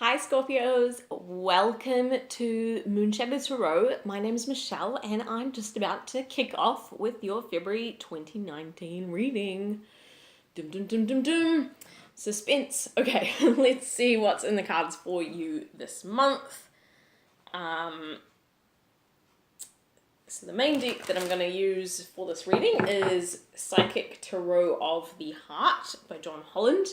Hi Scorpios, welcome to Moon Shadow Tarot. My name is Michelle and I'm just about to kick off with your February 2019 reading. Dum dum dum dum dum. Suspense. Okay, let's see what's in the cards for you this month. So the main deck that I'm going to use for this reading is Psychic Tarot of the Heart by Holland.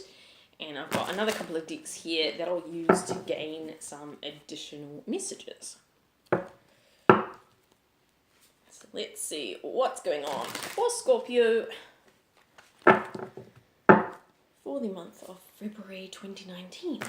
And I've got another couple of decks here that I'll use to gain some additional messages. So let's see what's going on for Scorpio for the month of February 2019.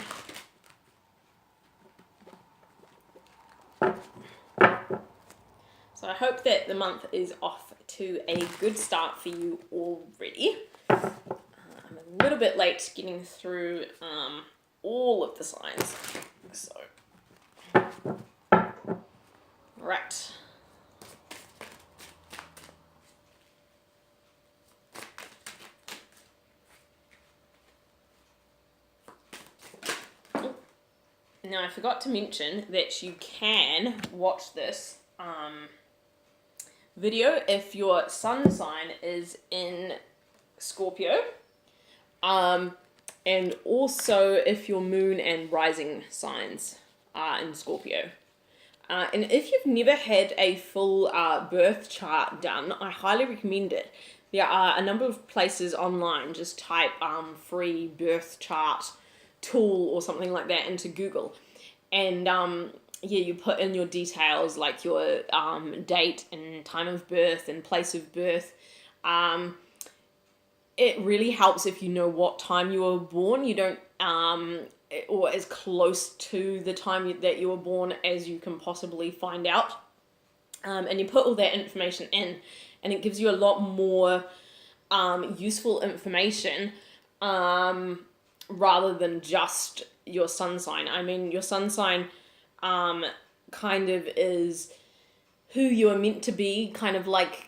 So I hope that the month is off to a good start for you already. I'm a little bit late getting through all of the signs, so right. Now I forgot to mention that you can watch this video if your sun sign is in Scorpio. And also if your moon and rising signs are in Scorpio. And if you've never had a full birth chart done, I highly recommend it. There are a number of places online. Just type free birth chart tool or something like that into Google. And yeah, you put in your details like your date and time of birth and place of birth. It really helps if you know what time you were born. You don't, or as close to the time that you were born as you can possibly find out. And you put all that information in, and it gives you a lot more useful information rather than just your sun sign. I mean, your sun sign kind of is who you are meant to be, kind of like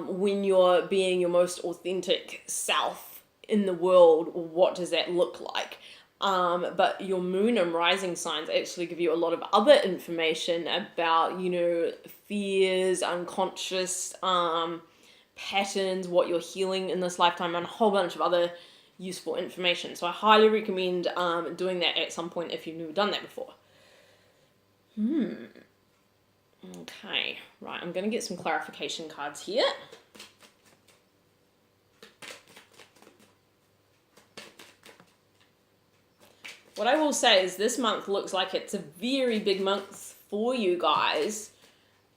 when you're being your most authentic self in the world. What does that look like? But your moon and rising signs actually give you a lot of other information about, you know, fears, unconscious patterns, what you're healing in this lifetime, and a whole bunch of other useful information. So I highly recommend doing that at some point if you've never done that before. Okay, right, I'm going to get some clarification cards here. What I will say is this month looks like it's a very big month for you guys.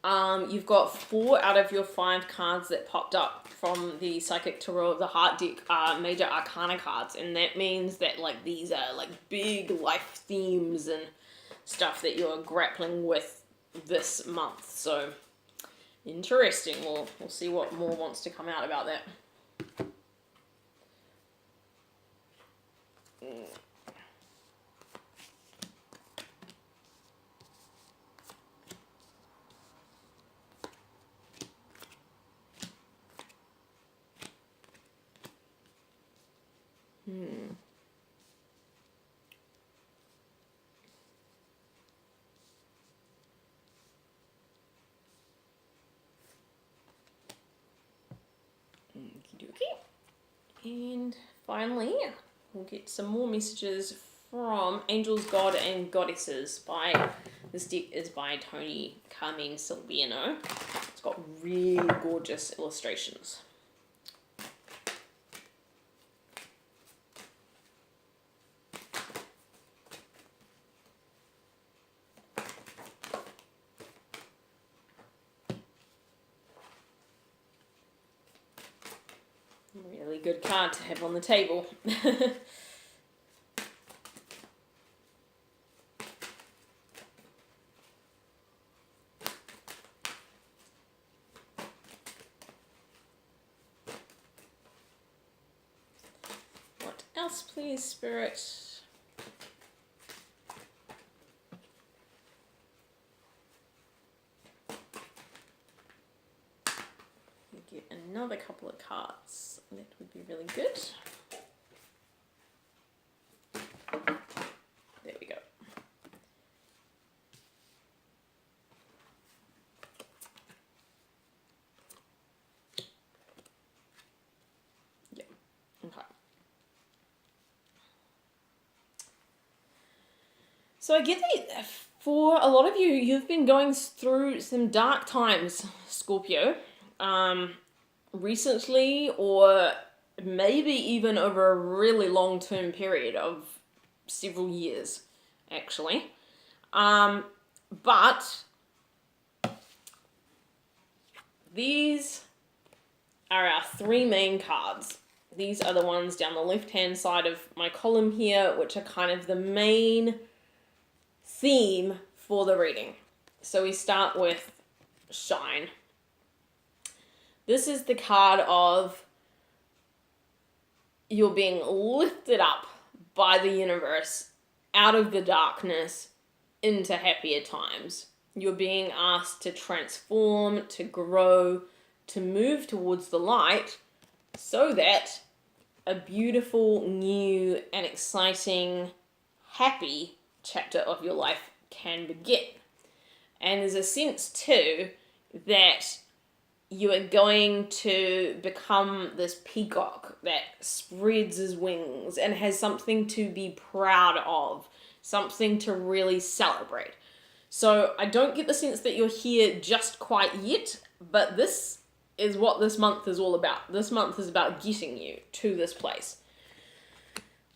You've got 4 out of your 5 cards that popped up from the Psychic Tarot of the Heart deck are Major Arcana cards, and that means that like these are like big life themes and stuff that you're grappling with this month. So interesting. We'll see what more wants to come out about that. And finally, we'll get some more messages from Angels, God, and Goddesses by, this deck is by Toni, Carmine, Salerno. It's got really gorgeous illustrations. Really good card to have on the table. What else, please, Spirit? Get another couple of cards. That would be really good. There we go. So I get that for a lot of you, you've been going through some dark times, Scorpio, recently, or maybe even over a really long-term period of several years, actually. But these are our three main cards. These are the ones down the left-hand side of my column here, which are kind of the main theme for the reading. So we start with Shine. This is the card of you're being lifted up by the universe out of the darkness into happier times. You're being asked to transform, to grow, to move towards the light so that a beautiful, new, and exciting, happy chapter of your life can begin. And there's a sense too that you are going to become this peacock that spreads his wings and has something to be proud of, something to really celebrate. So I don't get the sense that you're here just quite yet, but this is what this month is all about. This month is about getting you to this place.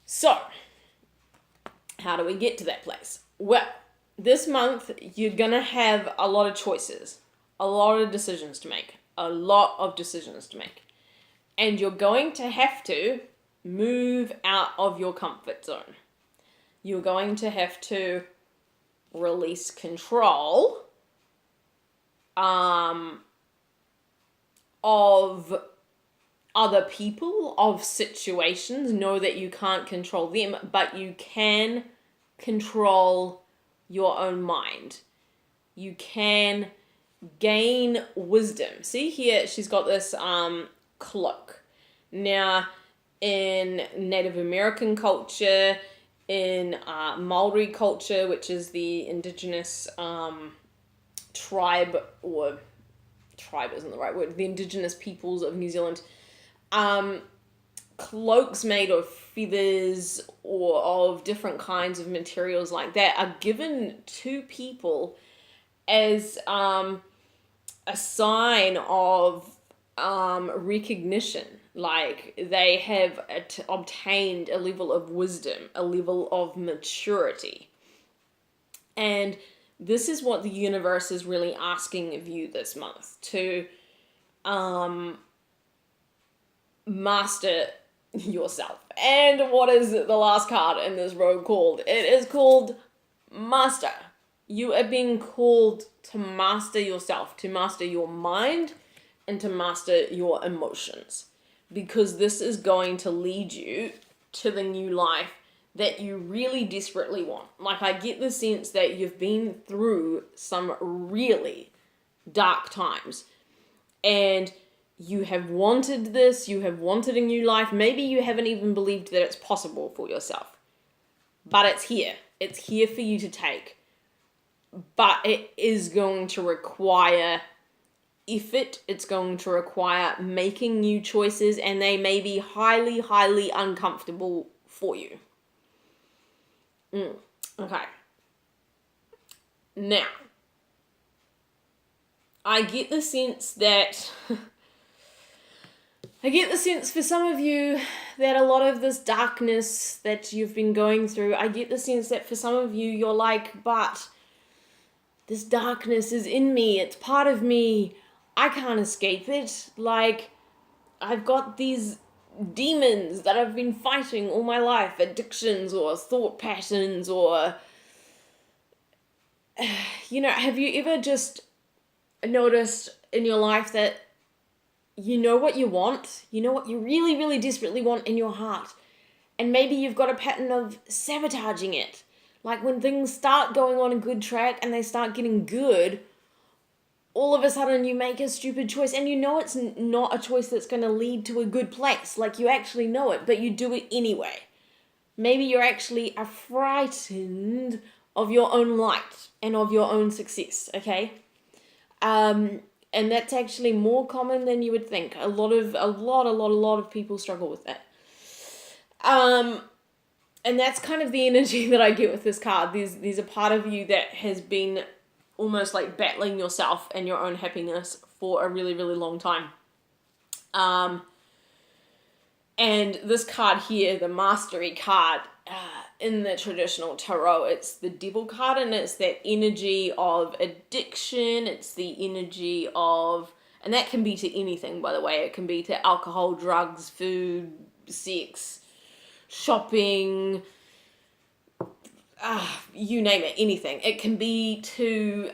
So, how do we get to that place? Well, this month you're gonna have a lot of choices, a lot of decisions to make, and you're going to have to move out of your comfort zone. You're going to have to release control of other people, of situations. Know that you can't control them, but you can control your own mind. You can gain wisdom. See here, she's got this cloak. Now, in Native American culture, in Maori culture, which is the indigenous tribe, or tribe isn't the right word, the indigenous peoples of New Zealand, cloaks made of feathers or of different kinds of materials like that are given to people as a sign of recognition. Like they have obtained a level of wisdom, a level of maturity. And this is what the universe is really asking of you this month, to master yourself. And what is the last card in this row called? It is called Master. You are being called to master yourself, to master your mind, and to master your emotions. Because this is going to lead you to the new life that you really desperately want. Like, I get the sense that you've been through some really dark times. And you have wanted this, you have wanted a new life. Maybe you haven't even believed that it's possible for yourself. But it's here. It's here for you to take. But it is going to require effort. It's going to require making new choices, and they may be highly, highly uncomfortable for you. Okay. Now, I get the sense that for some of you that a lot of this darkness that you've been going through, I get the sense that for some of you, you're like, but this darkness is in me. It's part of me. I can't escape it. Like, I've got these demons that I've been fighting all my life, addictions or thought patterns, or, have you ever just noticed in your life that you know what you want, you know what you really, really desperately want in your heart, and maybe you've got a pattern of sabotaging it. Like when things start going on a good track and they start getting good, all of a sudden you make a stupid choice, and you know it's not a choice that's going to lead to a good place. Like, you actually know it, but you do it anyway. Maybe you're actually frightened of your own light and of your own success, okay? And that's actually more common than you would think. A lot of people struggle with that. And that's kind of the energy that I get with this card. There's a part of you that has been almost like battling yourself and your own happiness for a really, really long time. And this card here, the Mastery card, in the traditional tarot, it's the Devil card, and it's that energy of addiction. It's the energy of, and that can be to anything, by the way. It can be to alcohol, drugs, food, sex, shopping, you name it, anything. It can be to,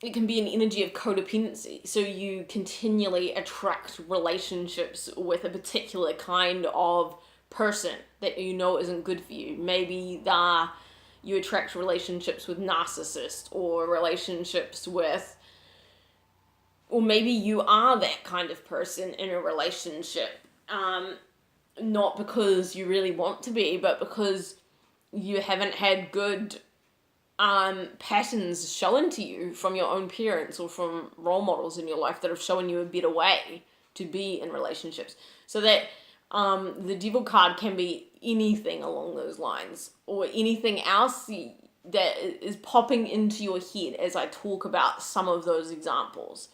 it can be an energy of codependency. So you continually attract relationships with a particular kind of person that you know isn't good for you. Maybe you attract relationships with narcissists, or relationships with, or maybe you are that kind of person in a relationship. Not because you really want to be, but because you haven't had good patterns shown to you from your own parents or from role models in your life that have shown you a better way to be in relationships. So that the Devil card can be anything along those lines, or anything else that is popping into your head as I talk about some of those examples.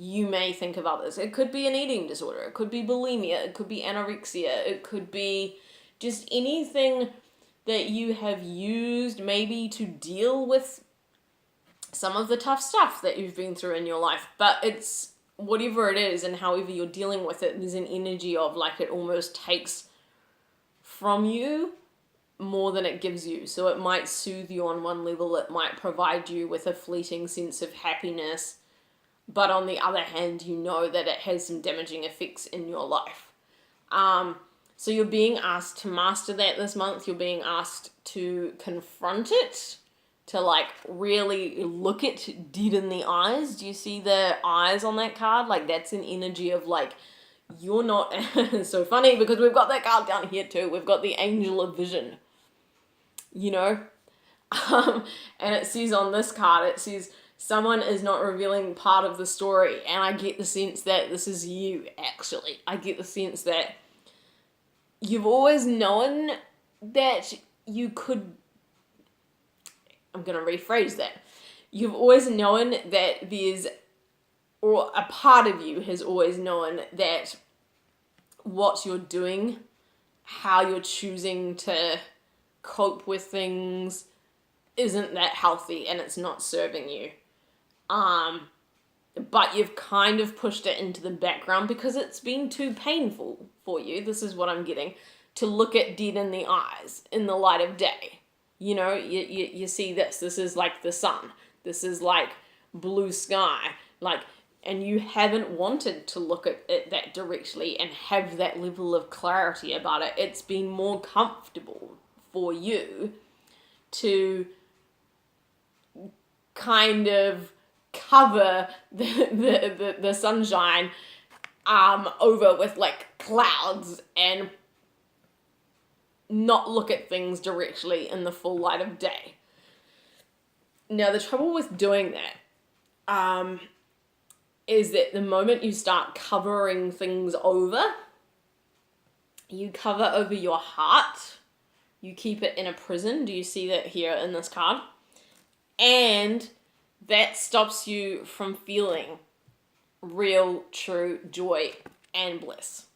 You may think of others. It could be an eating disorder. It could be bulimia. It could be anorexia. It could be just anything that you have used maybe to deal with some of the tough stuff that you've been through in your life. But it's whatever it is and however you're dealing with it, there's an energy of like it almost takes from you more than it gives you. So it might soothe you on one level. It might provide you with a fleeting sense of happiness. But on the other hand, you know that it has some damaging effects in your life. So you're being asked to master that this month. You're being asked to confront it, to like really look it dead in the eyes. Do you see the eyes on that card? Like that's an energy of like, you're not, it's so funny because we've got that card down here too. We've got the Angel of Vision, you know? And it says on this card, it says, someone is not revealing part of the story. And I get the sense that this is you, actually. I get the sense that you've always known that you could, I'm going to rephrase that. You've always known that there's, or a part of you has always known that what you're doing, how you're choosing to cope with things, isn't that healthy and it's not serving you. But you've kind of pushed it into the background because it's been too painful for you. This is what I'm getting, to look it dead in the eyes in the light of day. You know, you see this is like the sun. This is like blue sky. Like, and you haven't wanted to look at it that directly and have that level of clarity about it. It's been more comfortable for you to kind of cover the sunshine over with like clouds and not look at things directly in the full light of day. Now the trouble with doing that is that the moment you start covering things over, you cover over your heart, you keep it in a prison. Do you see that here in this card? And that stops you from feeling real, true joy and bliss.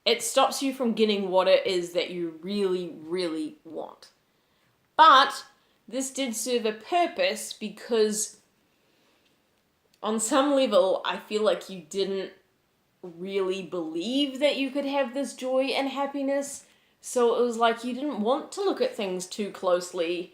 It stops you from getting what it is that you really, really want. But this did serve a purpose because on some level, I feel like you didn't really believe that you could have this joy and happiness. So it was like you didn't want to look at things too closely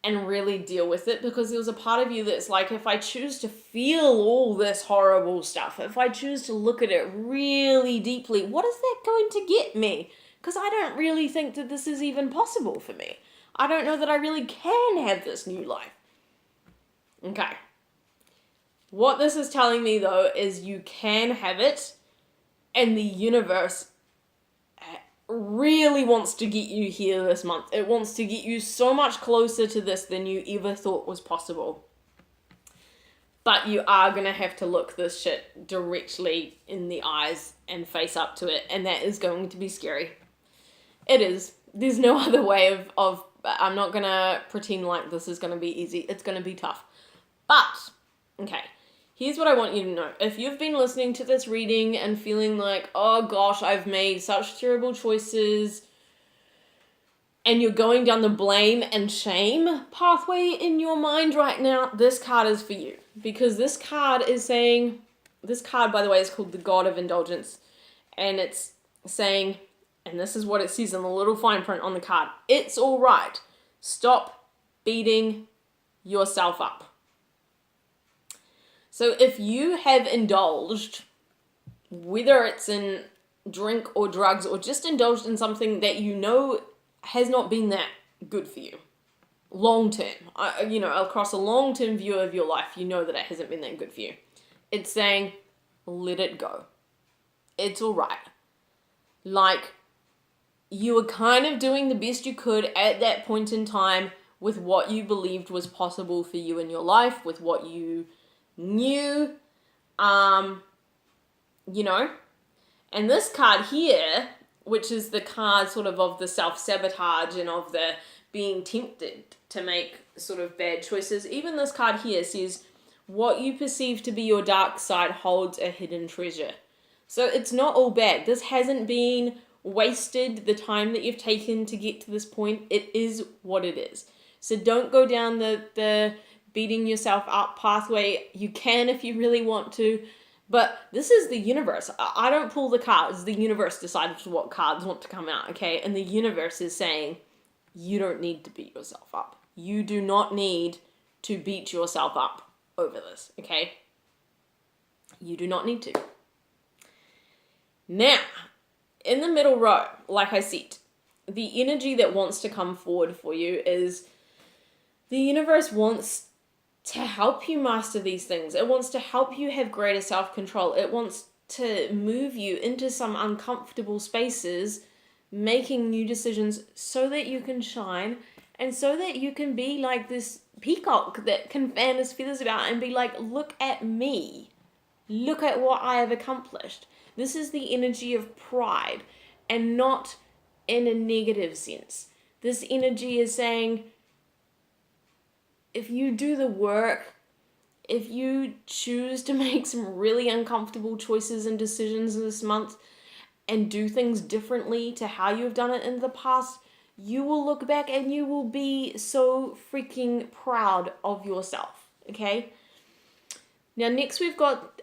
and really deal with it, because there was a part of you that's like, if I choose to feel all this horrible stuff, if I choose to look at it really deeply, what is that going to get me? Because I don't really think that this is even possible for me. I don't know that I really can have this new life. Okay. What this is telling me, though, is you can have it, and the universe really wants to get you here this month. It wants to get you so much closer to this than you ever thought was possible. But you are going to have to look this shit directly in the eyes and face up to it, and that is going to be scary. It is. There's no other way of I'm not going to pretend like this is going to be easy. It's going to be tough. But, okay, here's what I want you to know. If you've been listening to this reading and feeling like, oh gosh, I've made such terrible choices, and you're going down the blame and shame pathway in your mind right now, this card is for you. Because this card is saying, this card, by the way, is called the God of Indulgence. And it's saying, and this is what it says in the little fine print on the card, it's all right. Stop beating yourself up. So if you have indulged, whether it's in drink or drugs, or just indulged in something that you know has not been that good for you, long term, across a long term view of your life, you know that it hasn't been that good for you. It's saying, let it go. It's all right. Like, you were kind of doing the best you could at that point in time with what you believed was possible for you in your life, with what you knew, And this card here, which is the card sort of the self-sabotage and of the being tempted to make sort of bad choices, even this card here says, what you perceive to be your dark side holds a hidden treasure. So it's not all bad. This hasn't been wasted, the time that you've taken to get to this point. It is what it is. So don't go down the beating yourself up pathway. You can if you really want to, but this is the universe. I don't pull the cards. The universe decides what cards want to come out, okay? And the universe is saying, you don't need to beat yourself up. You do not need to beat yourself up over this, okay? You do not need to. Now, in the middle row, like I said, the energy that wants to come forward for you is the universe wants to help you master these things. It wants to help you have greater self-control. It wants to move you into some uncomfortable spaces, making new decisions so that you can shine and so that you can be like this peacock that can fan his feathers about and be like, look at me. Look at what I have accomplished. This is the energy of pride, and not in a negative sense. This energy is saying, if you do the work, if you choose to make some really uncomfortable choices and decisions this month and do things differently to how you've done it in the past, you will look back and you will be so freaking proud of yourself, okay? Now, next we've got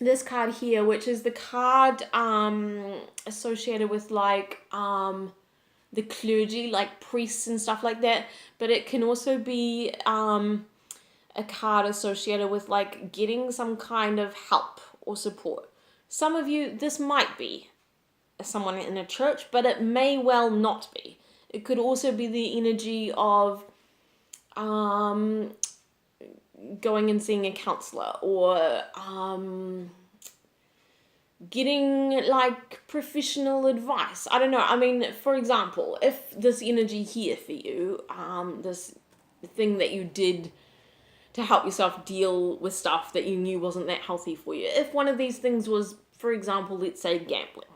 this card here, which is the card associated with the clergy, like priests and stuff like that, but it can also be a card associated with like getting some kind of help or support. Some of you, this might be someone in a church, but it may well not be. It could also be the energy of going and seeing a counselor, or getting like professional advice. I don't know. I mean, for example, if this energy here for you, this thing that you did to help yourself deal with stuff that you knew wasn't that healthy for you, if one of these things was, for example, let's say gambling,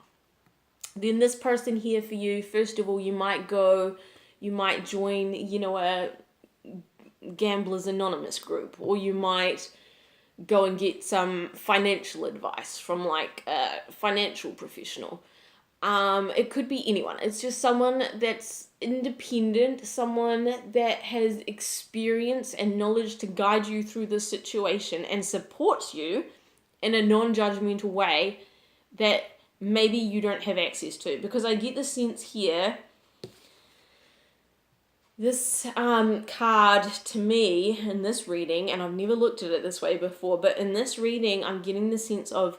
then this person here for you, first of all, you might join, a Gamblers Anonymous group, or you might go and get some financial advice from like a financial professional. It could be anyone. It's just someone that's independent, someone that has experience and knowledge to guide you through this situation and supports you in a non-judgmental way that maybe you don't have access to. Because I get the sense here, this card to me in this reading, and I've never looked at it this way before, but in this reading I'm getting the sense of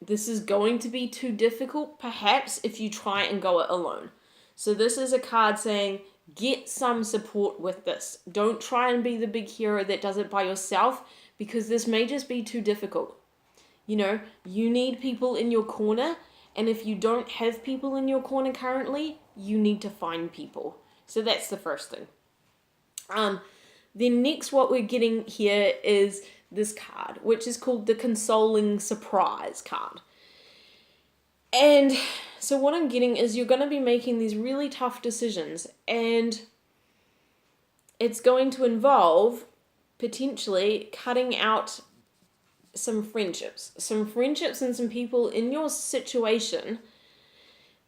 this is going to be too difficult perhaps if you try and go it alone. So this is a card saying get some support with this. Don't try and be the big hero that does it by yourself, because this may just be too difficult. You need people in your corner, and if you don't have people in your corner currently, you need to find people. So that's the first thing. Then next what we're getting here is this card, which is called the Consoling Surprise card. And so what I'm getting is you're going to be making these really tough decisions, and it's going to involve potentially cutting out some friendships and some people in your situation,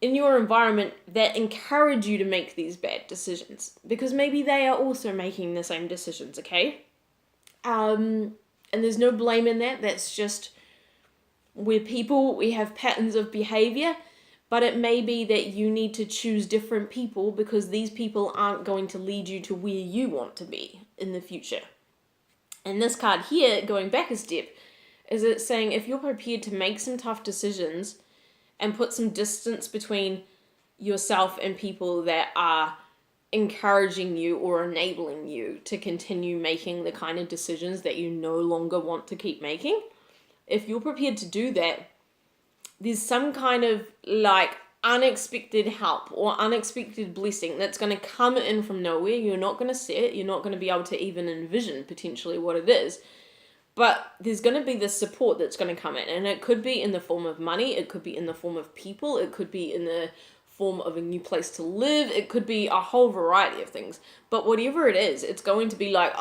in your environment, that encourage you to make these bad decisions, because maybe they are also making the same decisions, okay? And there's no blame in that. That's just, we're people, we have patterns of behavior, but it may be that you need to choose different people because these people aren't going to lead you to where you want to be in the future. And this card here, going back a step, is it saying if you're prepared to make some tough decisions and put some distance between yourself and people that are encouraging you or enabling you to continue making the kind of decisions that you no longer want to keep making, if you're prepared to do that, there's some kind of like unexpected help or unexpected blessing that's going to come in from nowhere. You're not going to see it. You're not going to be able to even envision potentially what it is. But there's going to be this support that's going to come in. And it could be in the form of money. It could be in the form of people. It could be in the form of a new place to live. It could be a whole variety of things. But whatever it is, it's going to be like,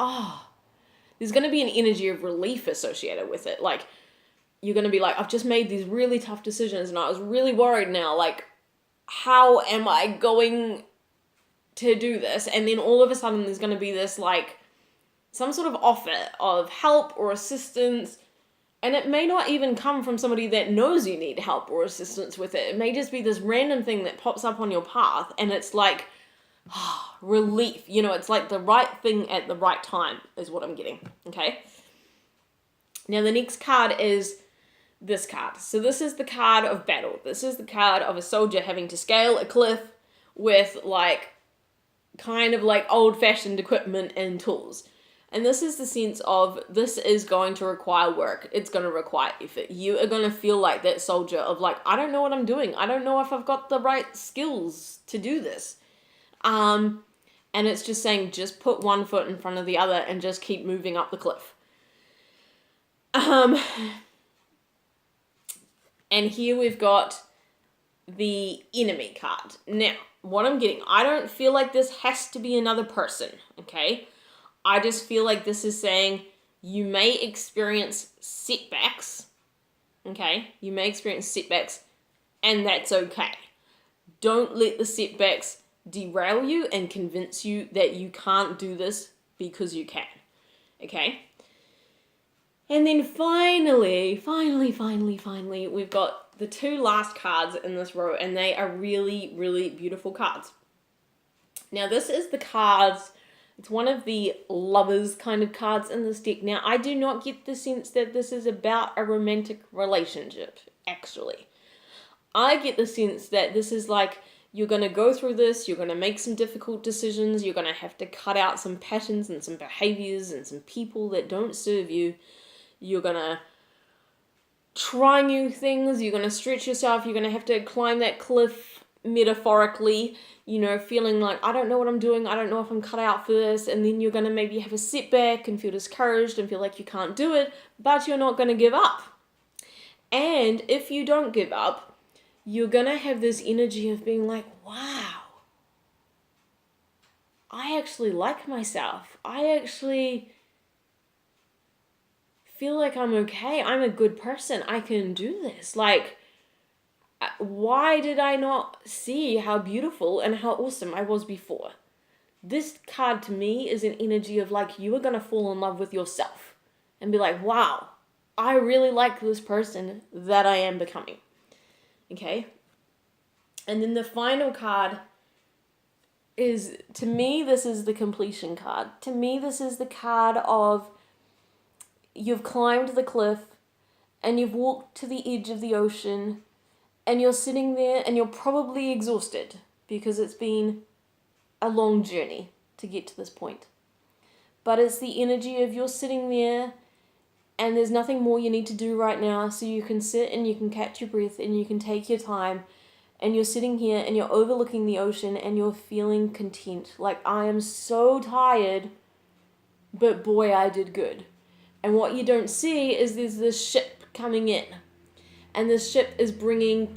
there's going to be an energy of relief associated with it. Like, you're going to be like, I've just made these really tough decisions and I was really worried now. Like, how am I going to do this? And then all of a sudden there's going to be this like some sort of offer of help or assistance. And it may not even come from somebody that knows you need help or assistance with it. It may just be this random thing that pops up on your path. And it's like, relief. You know, it's like the right thing at the right time is what I'm getting. Okay. Now the next card is this card. So this is the card of battle. This is the card of a soldier having to scale a cliff with like kind of like old-fashioned equipment and tools. And this is the sense of this is going to require work. It's going to require effort. You are going to feel like that soldier of like, I don't know what I'm doing. I don't know if I've got the right skills to do this. And it's just saying, just put one foot in front of the other and just keep moving up the cliff. And here we've got the enemy card. Now, what I'm getting, I don't feel like this has to be another person, okay? I just feel like this is saying you may experience setbacks, okay? You may experience setbacks, and that's okay. Don't let the setbacks derail you and convince you that you can't do this because you can, okay? And then finally, we've got the two last cards in this row, and they are really, really beautiful cards. Now, this is the cards. It's one of the lovers kind of cards in this deck. Now, I do not get the sense that this is about a romantic relationship, actually. I get the sense that this is like, you're going to go through this, you're going to make some difficult decisions, you're going to have to cut out some patterns and some behaviors and some people that don't serve you. You're going to try new things, you're going to stretch yourself, you're going to have to climb that cliff metaphorically, you know, feeling like, I don't know what I'm doing, I don't know if I'm cut out for this, and then you're going to maybe have a setback and feel discouraged and feel like you can't do it, but you're not going to give up. And if you don't give up, you're going to have this energy of being like, wow, I actually like myself. I actually feel like I'm okay. I'm a good person. I can do this. Like, why did I not see how beautiful and how awesome I was before? This card to me is an energy of like, you are going to fall in love with yourself and be like, wow, I really like this person that I am becoming. Okay? And then the final card is, to me, this is the completion card. To me, this is the card of you've climbed the cliff and you've walked to the edge of the ocean and you're sitting there and you're probably exhausted because it's been a long journey to get to this point. But it's the energy of you're sitting there and there's nothing more you need to do right now, so you can sit and you can catch your breath and you can take your time, and you're sitting here and you're overlooking the ocean and you're feeling content. Like, I am so tired, but boy, I did good. And what you don't see is there's this ship coming in, and this ship is bringing